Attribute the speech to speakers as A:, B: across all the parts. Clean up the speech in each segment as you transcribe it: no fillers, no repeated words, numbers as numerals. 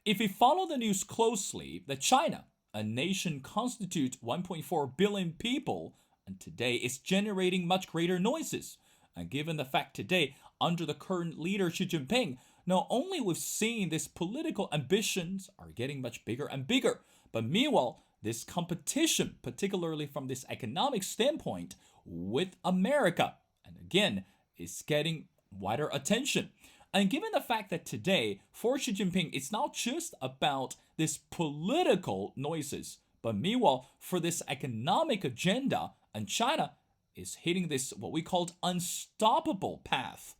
A: If we follow the news closely, that China, a nation constitutes 1.4 billion people, and today is generating much greater noises. And given the fact today, under the current leader Xi Jinping, not only we've seen these political ambitions are getting much bigger and bigger, but meanwhile, this competition, particularly from this economic standpoint, with America, and again, is getting wider attention. And given the fact that today, for Xi Jinping, it's not just about this political noises, but meanwhile, for this economic agenda, and China is hitting this what we called unstoppable path.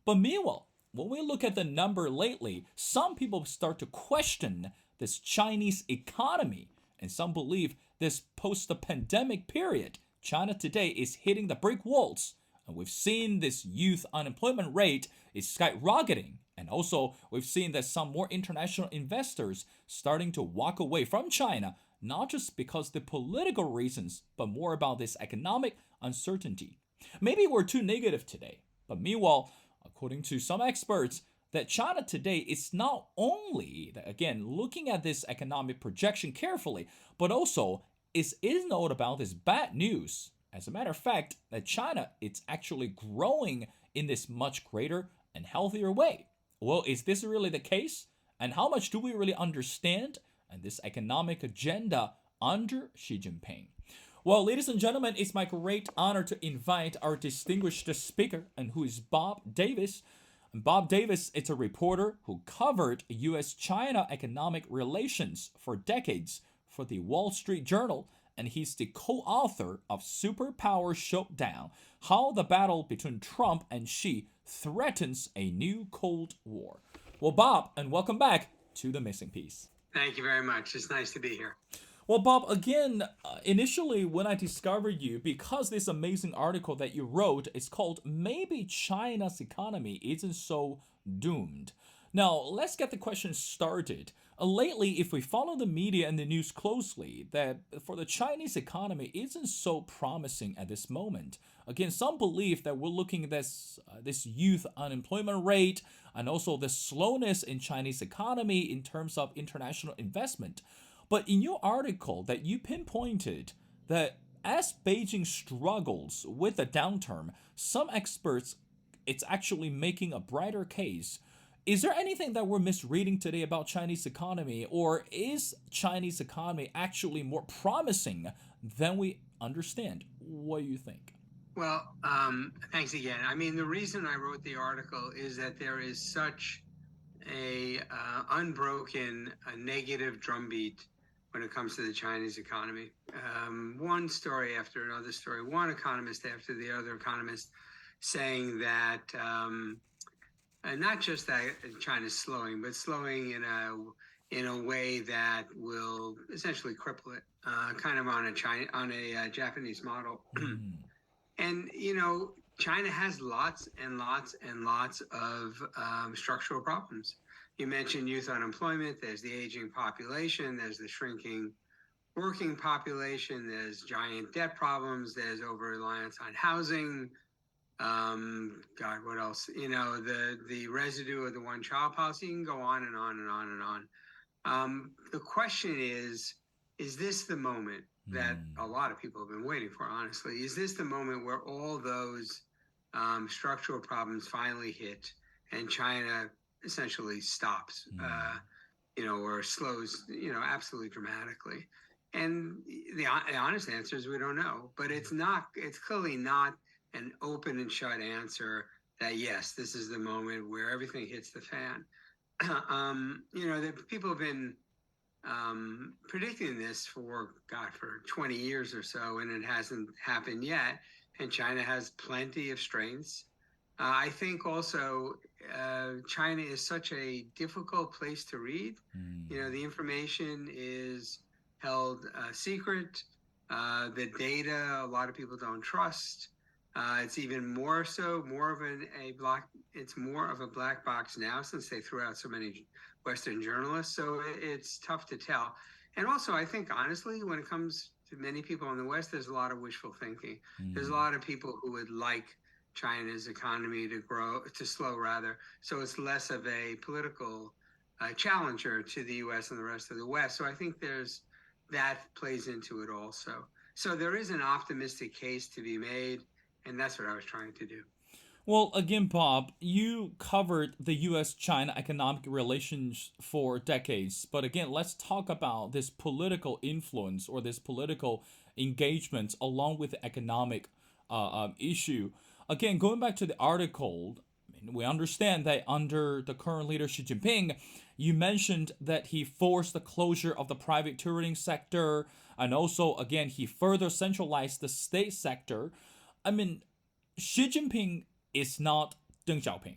A: But meanwhile, when we look at the number lately, some people start to question this Chinese economy, and some believe this post-pandemic period, China today is hitting the brick walls. And we've seen this youth unemployment rate is skyrocketing. And also, we've seen that some more international investors starting to walk away from China, not just because of the political reasons, but more about this economic uncertainty. Maybe we're too negative today, but meanwhile, according to some experts, that China today is not only, again, looking at this economic projection carefully, but also is not about this bad news. As a matter of fact, that China it's actually growing in this much greater and healthier way. Well, is this really the case? And how much do we really understand and this economic agenda under Xi Jinping? Well, ladies and gentlemen, it's my great honor to invite our distinguished speaker, and who is Bob Davis. And Bob Davis is a reporter who covered U.S.-China economic relations for decades for the Wall Street Journal, and he's the co-author of Superpower Showdown: How the Battle Between Trump and Xi Threatens a New Cold War. Well, Bob, and welcome back to The Missing Piece.
B: Thank you very much. It's nice to be here.
A: Well, Bob, again, initially when I discovered you, because this amazing article that you wrote is called Maybe China's Economy Isn't So Doomed. Now, let's get the question started. Lately, if we follow the media and the news closely, that for the Chinese economy isn't so promising at this moment. Again, some believe that we're looking at this youth unemployment rate and also the slowness in Chinese economy in terms of international investment. But in your article that you pinpointed that as Beijing struggles with the downturn, some experts it's actually making a brighter case. Is there anything that we're misreading today about Chinese economy, or is Chinese economy actually more promising than we understand? What do you think?
B: Well, thanks again. I mean, the reason I wrote the article is that there is such a unbroken negative drumbeat when it comes to the Chinese economy. One story after another story, one economist after the other economist saying that not just that China's slowing, but slowing in a way that will essentially cripple it, kind of on a Japanese model. And China has lots and lots and lots of structural problems. You mentioned youth unemployment. There's the aging population. There's the shrinking working population. There's giant debt problems. There's over-reliance on housing. God, what else? The residue of the one-child policy. You can go on and on and on and on. The question is this the moment that a lot of people have been waiting for, honestly? Is this the moment where all those structural problems finally hit and China essentially stops, or slows, absolutely dramatically? And the honest answer is we don't know, but it's clearly not an open and shut answer that, yes, this is the moment where everything hits the fan. The people have been predicting this for 20 years or so, and it hasn't happened yet. And China has plenty of strengths. I think also China is such a difficult place to read. The information is held secret. The data, a lot of people don't trust. It's even more so, it's more of a black box now since they threw out so many Western journalists. So it's tough to tell. And also, I think, honestly, when it comes to many people in the West, there's a lot of wishful thinking. There's a lot of people who would like China's economy to slow rather. So it's less of a political challenger to the U.S. and the rest of the West. So I think that plays into it also. So there is an optimistic case to be made, and that's what I was trying to do.
A: Well, again, Bob, you covered the US China economic relations for decades. But again, let's talk about this political influence or this political engagement along with the economic issue. Again, going back to the article, I mean, we understand that under the current leader Xi Jinping, you mentioned that he forced the closure of the private touring sector, and also, again, he further centralized the state sector. I mean, Xi Jinping is not Deng Xiaoping.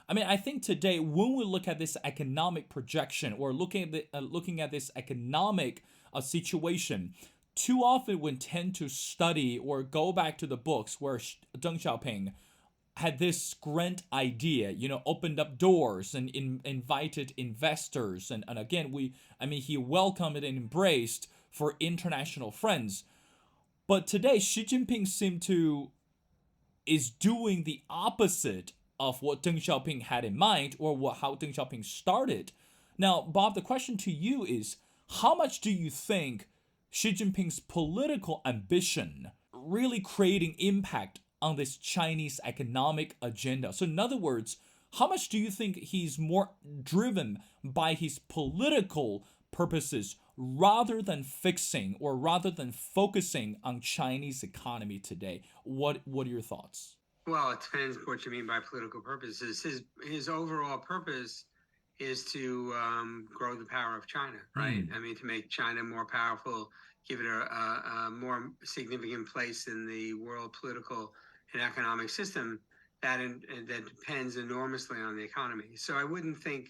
A: I mean, I think today when we look at this economic projection or looking at this economic situation, too often we tend to study or go back to the books where Deng Xiaoping had this grand idea, opened up doors and invited investors, and again he welcomed and embraced for international friends. But today Xi Jinping seemed to is doing the opposite of what Deng Xiaoping had in mind or how Deng Xiaoping started. Now, Bob, the question to you is how much do you think Xi Jinping's political ambition really creating impact on this Chinese economic agenda? So, in other words, how much do you think he's more driven by his political purposes rather than fixing or rather than focusing on Chinese economy today? What are your thoughts?
B: Well, it depends what you mean by political purposes. His overall purpose is to grow the power of China, right? I mean, to make China more powerful, give it a more significant place in the world political and economic system that depends enormously on the economy. So I wouldn't think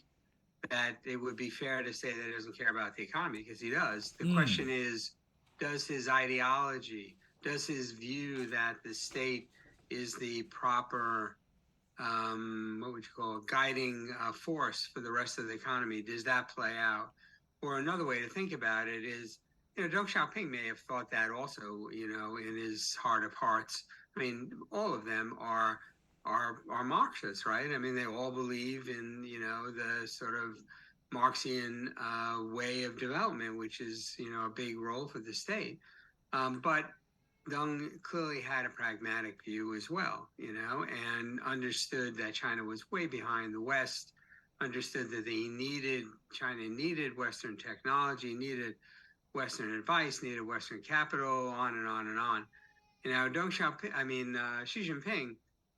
B: that it would be fair to say that he doesn't care about the economy, because he does. The question is, does his ideology, does his view that the state is the proper, what would you call it, guiding force for the rest of the economy, does that play out? Or another way to think about it is, Deng Xiaoping may have thought that also, in his heart of hearts. I mean, all of them are Marxists, right? I mean, they all believe in, the sort of Marxian way of development, which is, a big role for the state. But Deng clearly had a pragmatic view as well, and understood that China was way behind the West, understood that China needed Western technology, needed Western advice, needed Western capital, on and on and on. Xi Jinping,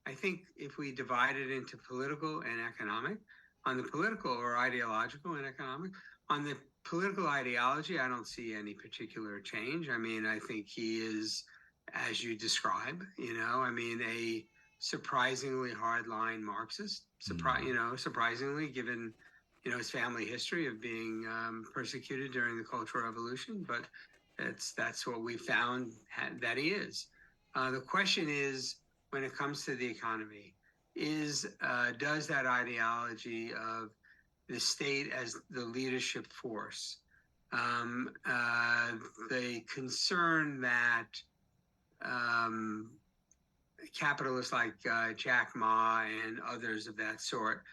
B: I think if we divide it into political and economic, on the political or ideological and economic, on the political ideology, I don't see any particular change. I mean, I think he is, as you describe, a surprisingly hardline Marxist, surprisingly, given, his family history of being persecuted during the Cultural Revolution. But that's what we found that he is. The question is, when it comes to the economy, does that ideology of the state as the leadership force, the concern that capitalists like Jack Ma and others of that sort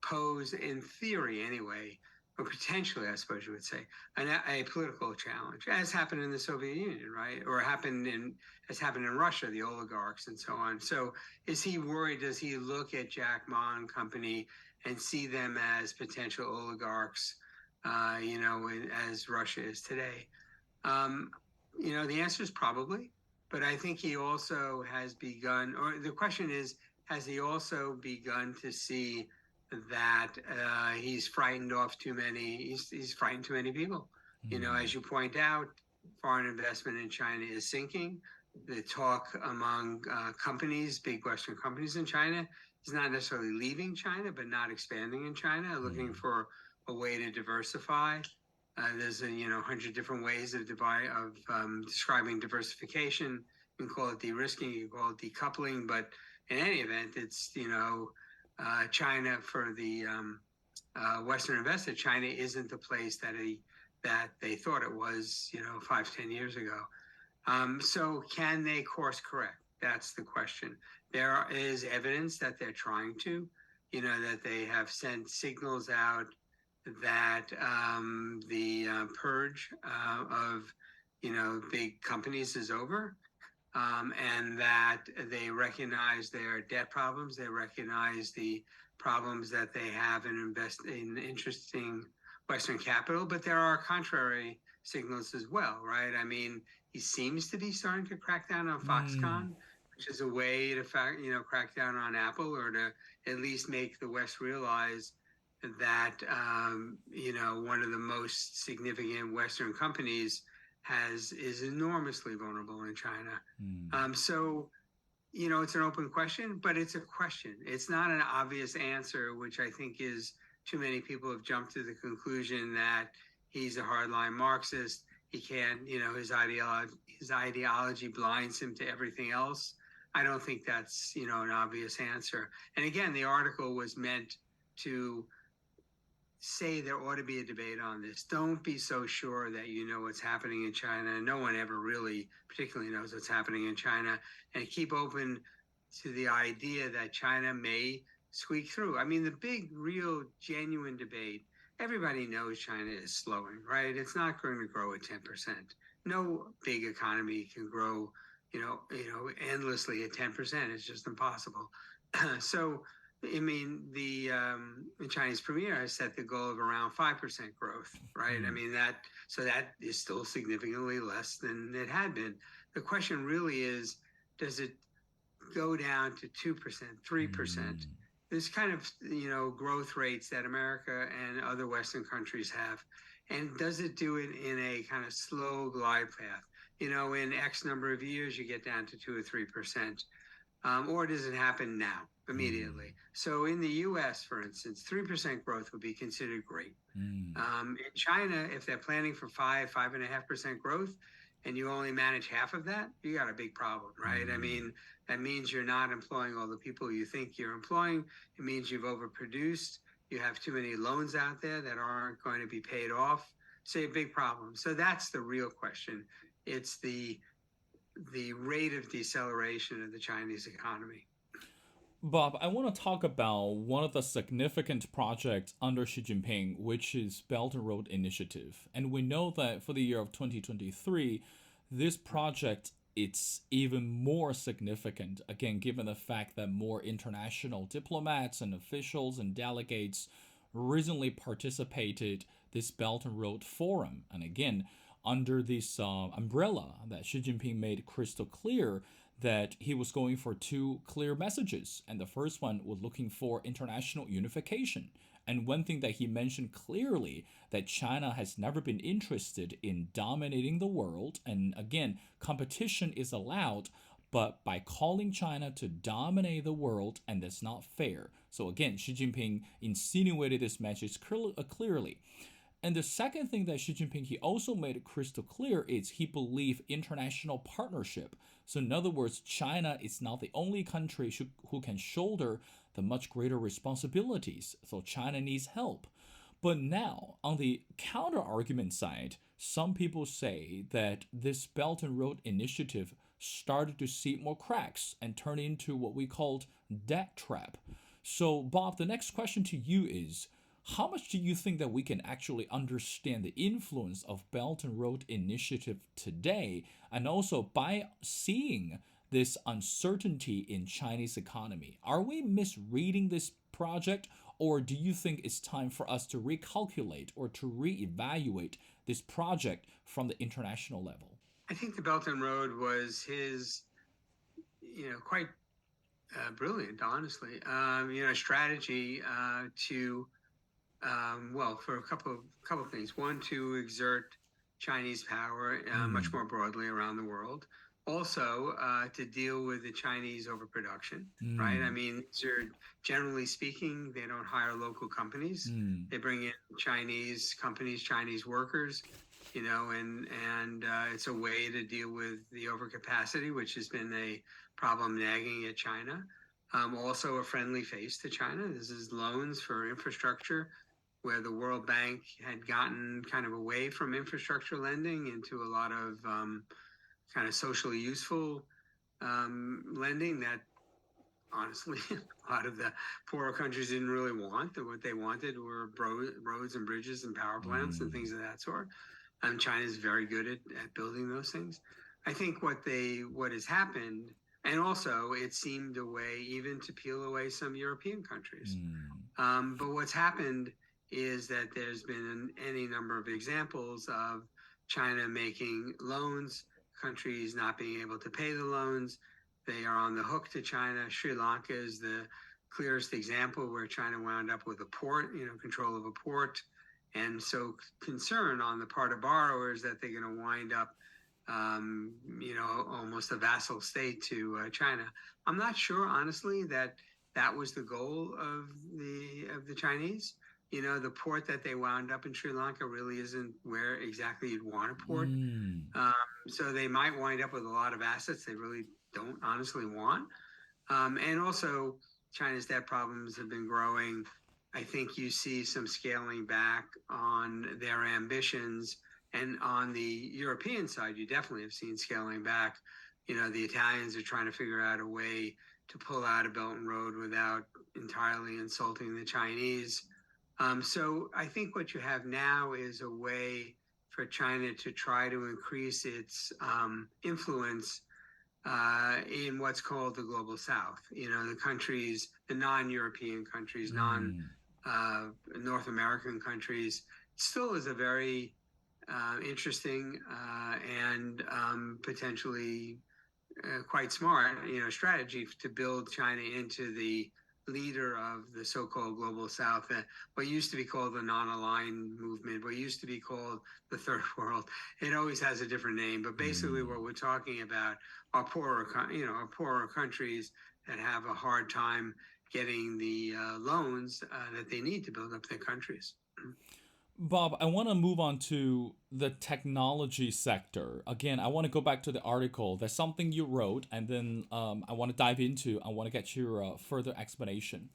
B: pose, in theory anyway, or potentially, I suppose you would say, a political challenge, as happened in the Soviet Union, right? Or has happened in Russia, the oligarchs and so on. So is he worried? Does he look at Jack Ma and company and see them as potential oligarchs, as Russia is today? The answer is probably, but I think he also has begun, or the question is, has he also begun to see that he's frightened too many people? As you point out, foreign investment in China is sinking. The talk among companies, big Western companies in China, is not necessarily leaving China, but not expanding in China, looking for a way to diversify. There's 100 different ways of describing diversification. You can call it de-risking, you can call it decoupling, but in any event, it's China, for the Western investor, China isn't the place that they thought it was 5-10 years ago. So can they course correct? That's the question. There is evidence that they're trying to, that they have sent signals out that the purge of big companies is over, and that they recognize their debt problems. They recognize the problems that they have in invest in interesting Western capital. But there are contrary signals as well, right? I mean, he seems to be starting to crack down on
A: Mm,
B: Foxconn, which is a way to crack down on Apple, or to at least make the West realize that one of the most significant Western companies is enormously vulnerable in China.
A: mm,
B: So it's an open question, but it's a question. It's not an obvious answer, which I think is too many people have jumped to the conclusion that he's a hardline Marxist. He can't, his ideology blinds him to everything else. I don't think that's an obvious answer. And again, the article was meant to say there ought to be a debate on this. Don't be so sure that you know what's happening in China. No one ever really particularly knows what's happening in China. And keep open to the idea that China may squeak through. I mean, the big, real, genuine debate, everybody knows China is slowing, right? It's not going to grow at 10%. No big economy can grow, endlessly at 10%. It's just impossible. So I mean, the Chinese premier has set the goal of around 5% growth, right? I
A: mm,
B: mean that is still significantly less than it had been. The question really is, does it go down to 2%, 3%?
A: mm.
B: This kind of growth rates that America and other Western countries have, and does it do it in a kind of slow glide path? In X number of years, you get down to 2 or 3%, or does it happen now,
A: Mm,
B: immediately? So in the U.S., for instance, 3% growth would be considered great.
A: mm,
B: In China, if they're planning for 5.5% growth, and you only manage half of that, you got a big problem, right? I
A: mm.
B: mean, that means you're not employing all the people you think you're employing. It means you've overproduced. You have too many loans out there that aren't going to be paid off. So a big problem. So that's the real question. It's the rate of deceleration of the Chinese economy.
A: Bob, I want to talk about one of the significant projects under Xi Jinping, which is Belt and Road Initiative. And we know that for the year of 2023, this project it's even more significant, again, given the fact that more international diplomats and officials and delegates recently participated this Belt and Road Forum. And again, under this umbrella that Xi Jinping made crystal clear that he was going for two clear messages. And the first one was looking for international unification. And one thing that he mentioned clearly that China has never been interested in dominating the world. And again, competition is allowed, but by calling China to dominate the world, and that's not fair. So again, Xi Jinping insinuated this message clearly. And the second thing that Xi Jinping he also made it crystal clear is he believed international partnership. So in other words, China is not the only country who can shoulder the much greater responsibilities. So China needs help. But now, on the counter argument side, some people say that this Belt and Road Initiative started to see more cracks and turn into what we called debt trap. So, Bob, the next question to you is how much do you think that we can actually understand the influence of Belt and Road Initiative today, and also by seeing this uncertainty in Chinese economy? Are we misreading this project, or do you think it's time for us to recalculate or to reevaluate this project from the international level?
B: I think the Belt and Road was his, quite brilliant, honestly. Strategy to well, for a couple of things. One, to exert Chinese power much
A: Mm,
B: more broadly around the world. Also, to deal with the Chinese overproduction, right? I
A: mm,
B: mean, generally speaking, they don't hire local companies.
A: mm,
B: They bring in Chinese companies, Chinese workers, and it's a way to deal with the overcapacity, which has been a problem nagging at China. Also, a friendly face to China. This is loans for infrastructure, where the World Bank had gotten kind of away from infrastructure lending into a lot of kind of socially useful lending that honestly, a lot of the poorer countries didn't really want. What they wanted were roads and bridges and power plants and
A: Mm,
B: things of that sort. China is very good at building those things. I think what has happened, and also it seemed a way even to peel away some European countries.
A: mm,
B: But what's happened is that there's been any number of examples of China making loans, countries not being able to pay the loans. They are on the hook to China. Sri Lanka is the clearest example where China wound up with a port, control of a port. And so concern on the part of borrowers that they're going to wind up, almost a vassal state to China. I'm not sure, honestly, that was the goal of the Chinese. The port that they wound up in Sri Lanka really isn't where exactly you'd want a port.
A: mm,
B: Um, so they might wind up with a lot of assets they really don't honestly want. And also, China's debt problems have been growing. I think you see some scaling back on their ambitions. And on the European side, you definitely have seen scaling back. The Italians are trying to figure out a way to pull out a Belt and Road without entirely insulting the Chinese. So I think what you have now is a way for China to try to increase its influence in what's called the global south. The countries, the non-European countries,
A: mm.
B: North American countries, still is a very interesting and potentially quite smart, strategy to build China into the leader of the so-called global south, what used to be called the non-aligned movement, what used to be called the third world. It always has a different name, but basically
A: Mm.
B: what we're talking about are poorer countries that have a hard time getting the loans that they need to build up their countries.
A: Bob, I want to move on to the technology sector. Again, I want to go back to the article. There's something you wrote, and then I want to dive into. I want to get your further explanation.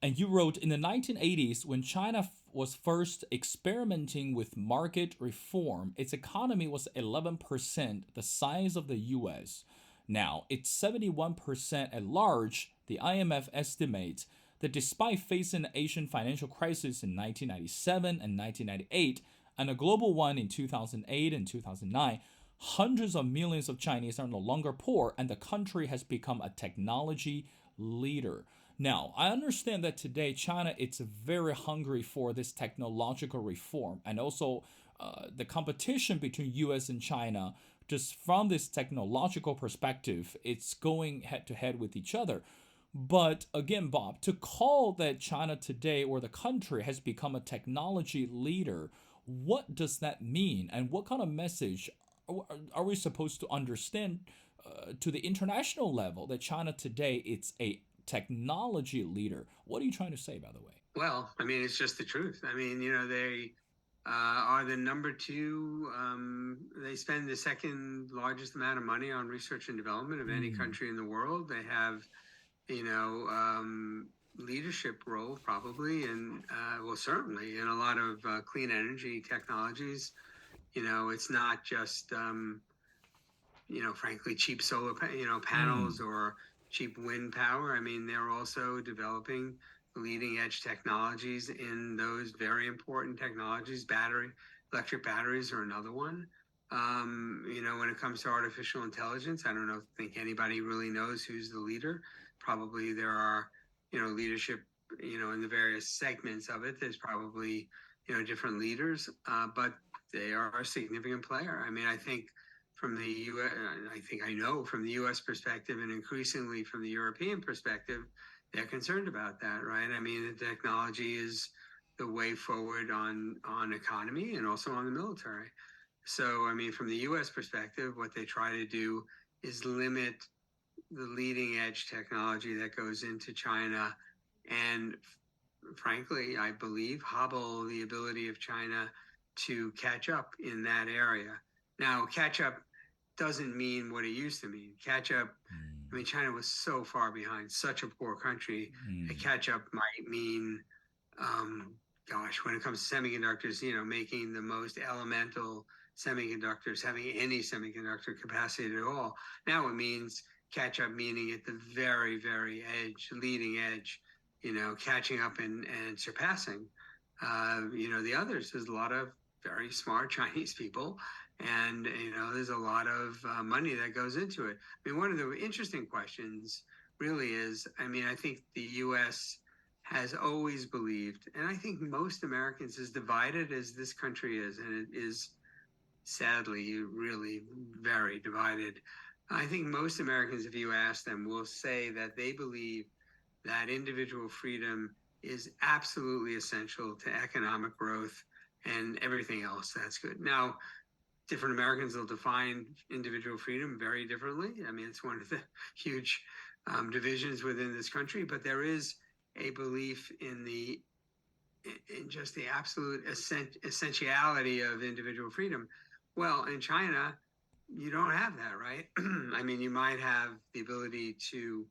A: And you wrote in the 1980s, when China was first experimenting with market reform, its economy was 11% the size of the US. Now, it's 71% at large. The IMF estimates that despite facing the Asian financial crisis in 1997 and 1998, and a global one in 2008 and 2009, hundreds of millions of Chinese are no longer poor, and the country has become a technology leader. Now, I understand that today China is very hungry for this technological reform, and also the competition between US and China, just from this technological perspective, it's going head to head with each other. But again, Bob, to call that China today or the country has become a technology leader, what does that mean? And what kind of message are we supposed to understand to the international level that China today it's a technology leader? What are you trying to say, by the way?
B: Well, I mean, it's just the truth. I mean, they are the number two. They spend the second largest amount of money on research and development of any
A: Mm,
B: country in the world. They have, leadership role probably, and well, certainly in a lot of clean energy technologies. It's not just frankly, cheap solar,
A: mm,
B: panels or cheap wind power. I mean, they're also developing leading edge technologies in those very important technologies. Electric batteries are another one. When it comes to artificial intelligence, I don't know, think anybody really knows who's the leader. Probably there are, leadership, in the various segments of it. There's probably, different leaders, but they are a significant player. I mean, I think from the U.S., I think I know from the U.S. perspective, and increasingly from the European perspective, they're concerned about that, right? I mean, the technology is the way forward on economy and also on the military. So, I mean, from the U.S. perspective, what they try to do is limit the leading edge technology that goes into China, and frankly, I believe hobble the ability of China to catch up in that area. Now, catch up doesn't mean what it used to mean. Catch up, I
A: mm,
B: mean, China was so far behind, such a poor country. A
A: mm,
B: catch up might mean, um, gosh, when it comes to semiconductors, making the most elemental semiconductors, having any semiconductor capacity at all. Now it means catch up, meaning at the very, very edge, leading edge, catching up and surpassing, the others. There's a lot of very smart Chinese people, and there's a lot of money that goes into it. I mean, one of the interesting questions really is, I mean, I think the U.S. has always believed, and I think most Americans, as divided as this country is, and it is sadly really very divided. I think most Americans, if you ask them, will say that they believe that individual freedom is absolutely essential to economic growth and everything else that's good. Now, different Americans will define individual freedom very differently. I mean, it's one of the huge divisions within this country, but there is a belief in just the absolute essentiality of individual freedom. Well, in China, you don't have that, right? I mean, you might have the ability to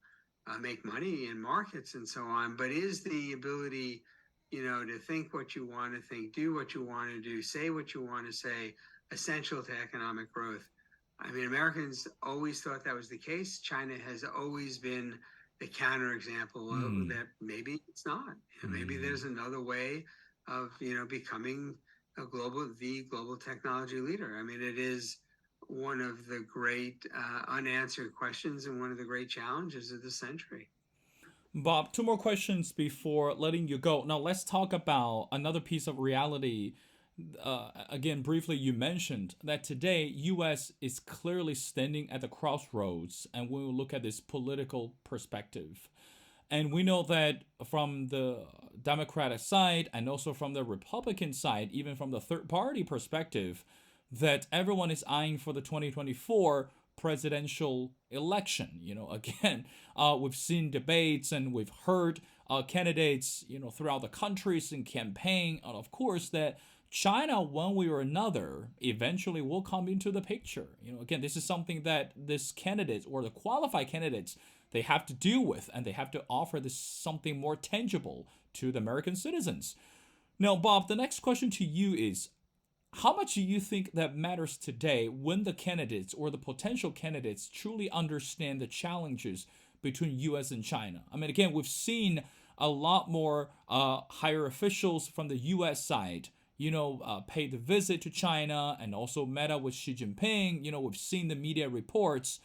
B: make money in markets and so on, but is the ability, to think what you want to think, do what you want to do, say what you want to say, essential to economic growth? I mean, Americans always thought that was the case. China has always been the counterexample of that. Maybe it's not. Maybe there's another way of becoming the global technology leader. I mean, it is one of the great unanswered questions and one of the great challenges of the century.
A: Bob, two more questions before letting you go. Now, let's talk about another piece of reality. Again, briefly, you mentioned that today U.S. is clearly standing at the crossroads, and when we look at this political perspective, and we know that from the Democratic side and also from the Republican side, even from the third party perspective, that everyone is eyeing for the 2024 presidential election. Again, we've seen debates and we've heard candidates, throughout the countries and campaign, and of course that China, one way or another, eventually will come into the picture. Again, this is something that this candidates or the qualified candidates they have to deal with, and they have to offer this something more tangible to the American citizens. Now, Bob, the next question to you is, how much do you think that matters today when the candidates or the potential candidates truly understand the challenges between U.S. and China? I mean, again, we've seen a lot more higher officials from the U.S. side, pay the visit to China and also met up with Xi Jinping. We've seen the media reports.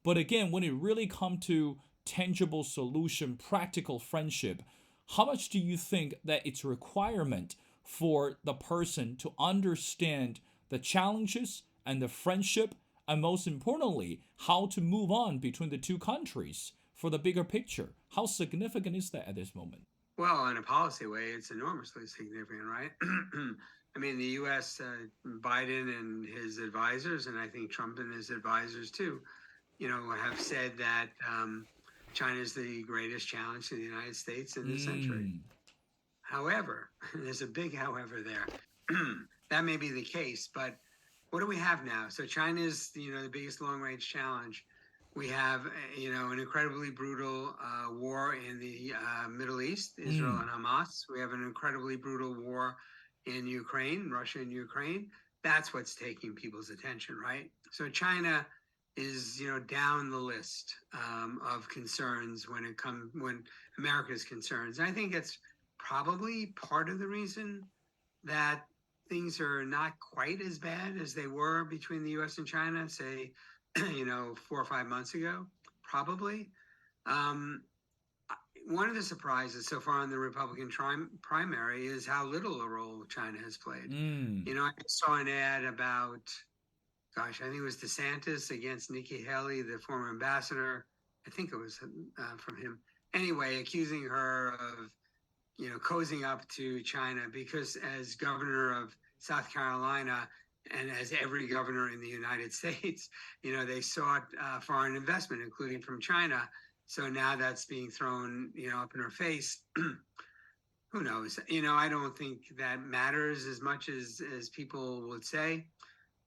A: But again, when it really comes to tangible solution, practical friendship, how much do you think that it's a requirement for the person to understand the challenges and the friendship, and most importantly, how to move on between the two countries for the bigger picture? How significant is that at this moment?
B: Well, in a policy way, it's enormously significant, right? I mean, the U.S., Biden and his advisors, and I think Trump and his advisors too, have said that China is the greatest challenge to the United States in this century. However, there's a big however there. That may be the case, but what do we have now? So China is, the biggest long-range challenge. We have, an incredibly brutal war in the Middle East, Israel and Hamas. We have an incredibly brutal war in Ukraine, Russia and Ukraine. That's what's taking people's attention, right? So China is, down the list of concerns when America's concerns. And I think it's probably part of the reason that things are not quite as bad as they were between the U.S. and China, say, 4 or 5 months ago, probably. One of the surprises so far in the Republican primary is how little a role China has played. I saw an ad about, I think it was DeSantis against Nikki Haley, the former ambassador. I think it was from him. Anyway, accusing her of, cozying up to China because as governor of South Carolina and as every governor in the United States, they sought foreign investment, including from China. So now that's being thrown, up in her face. Who knows? I don't think that matters as much as people would say.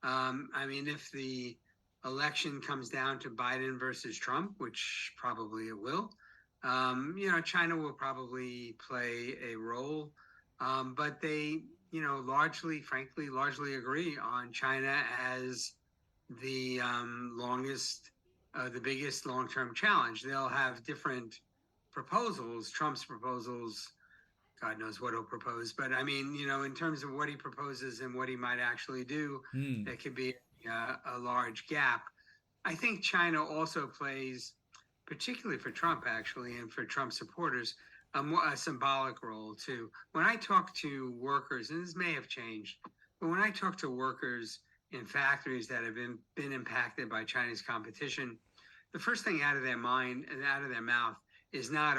B: I mean, if the election comes down to Biden versus Trump, which probably it will, China will probably play a role. But they, largely agree on China as the longest the biggest long-term challenge. They'll have different proposals. Trump's proposals, God knows what he'll propose, but I mean, in terms of what he proposes and what he might actually do, there could be a large gap. I think China also plays, particularly for Trump, actually, and for Trump supporters, a symbolic role too. When I talk to workers, and this may have changed, but when I talk to workers in factories that have been impacted by Chinese competition, the first thing out of their mind and out of their mouth is not,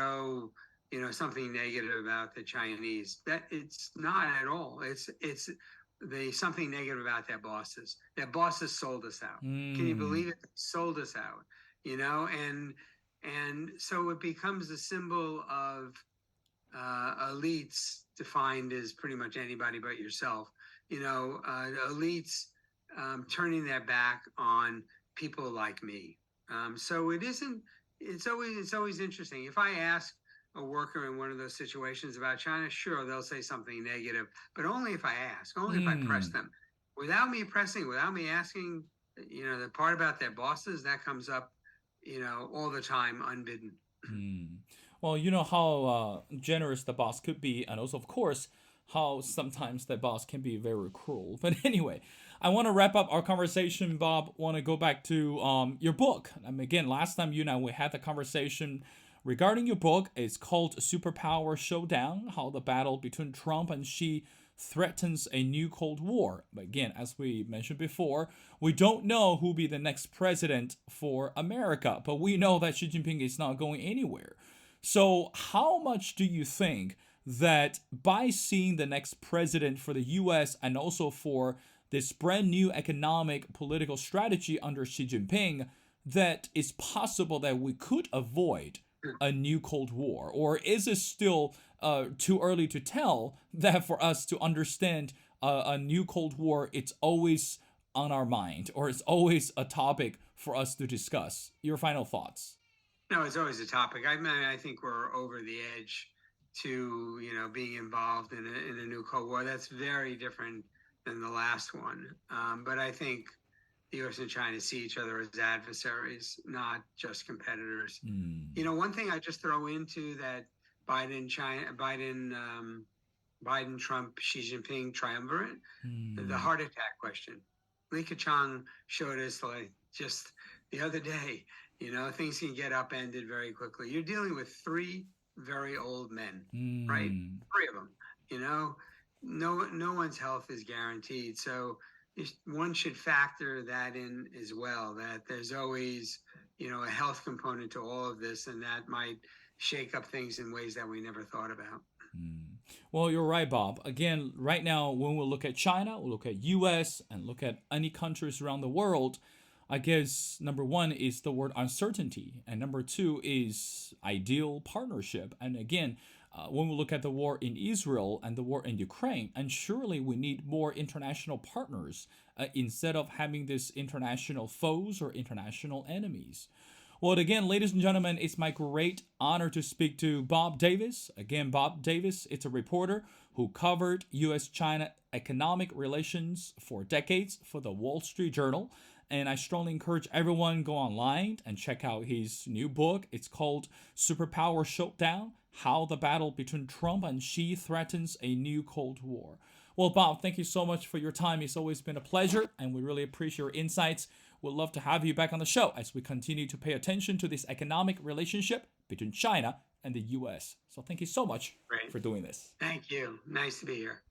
B: something negative about the Chinese. That it's not at all. It's something negative about their bosses. Their bosses sold us out. Can you believe it? Sold us out. And so it becomes a symbol of elites defined as pretty much anybody but yourself. Elites turning their back on people like me. So it isn't. It's always interesting. If I ask a worker in one of those situations about China, sure, they'll say something negative, but only if I ask, only if I press them. Without me pressing, without me asking, the part about their bosses, that comes up, all the time, unbidden.
A: Well, you know how generous the boss could be, and also, of course, how sometimes the boss can be very cruel. But anyway, I want to wrap up our conversation, Bob. Want to go back to your book. Again, last time you and I we had the conversation regarding your book. It's called Superpower Showdown: How the Battle Between Trump and Xi Threatens a New Cold War. But again, as we mentioned before, we don't know who will be the next president for America, but we know that Xi Jinping is not going anywhere. So how much do you think that by seeing the next president for the US and also for this brand new economic political strategy under Xi Jinping, that it's possible that we could avoid a new Cold War? Or is it still too early to tell that for us to understand a new Cold War, it's always on our mind, or it's always a topic for us to discuss? Your final thoughts.
B: No, it's always a topic. I mean, I think we're over the edge to, being involved in a new Cold War. That's very different than the last one. But I think the U.S. and China see each other as adversaries, not just competitors. One thing I just throw into that Biden, Trump, Xi Jinping triumvirate, the heart attack question. Li Keqiang showed us just the other day, things can get upended very quickly. You're dealing with three very old men, right? Three of them, no one's health is guaranteed. So one should factor that in as well, that there's always, a health component to all of this, and that might shake up things in ways that we never thought about.
A: Well, you're right, Bob. Again, right now, when we look at China, we look at US, and look at any countries around the world, I guess number one is the word uncertainty, and number two is ideal partnership. And again, when we look at the war in Israel and the war in Ukraine, and surely we need more international partners instead of having these international foes or international enemies. Well, again, ladies and gentlemen, it's my great honor to speak to Bob Davis. Again, Bob Davis, it's a reporter who covered U.S.-China economic relations for decades for the Wall Street Journal. And I strongly encourage everyone go online and check out his new book. It's called Superpower Showdown: How the Battle Between Trump and Xi Threatens a New Cold War. Well, Bob, thank you so much for your time. It's always been a pleasure, and we really appreciate your insights. We'd love to have you back on the show as we continue to pay attention to this economic relationship between China and the U.S. So thank you so much for doing this.
B: Thank you. Nice to be here.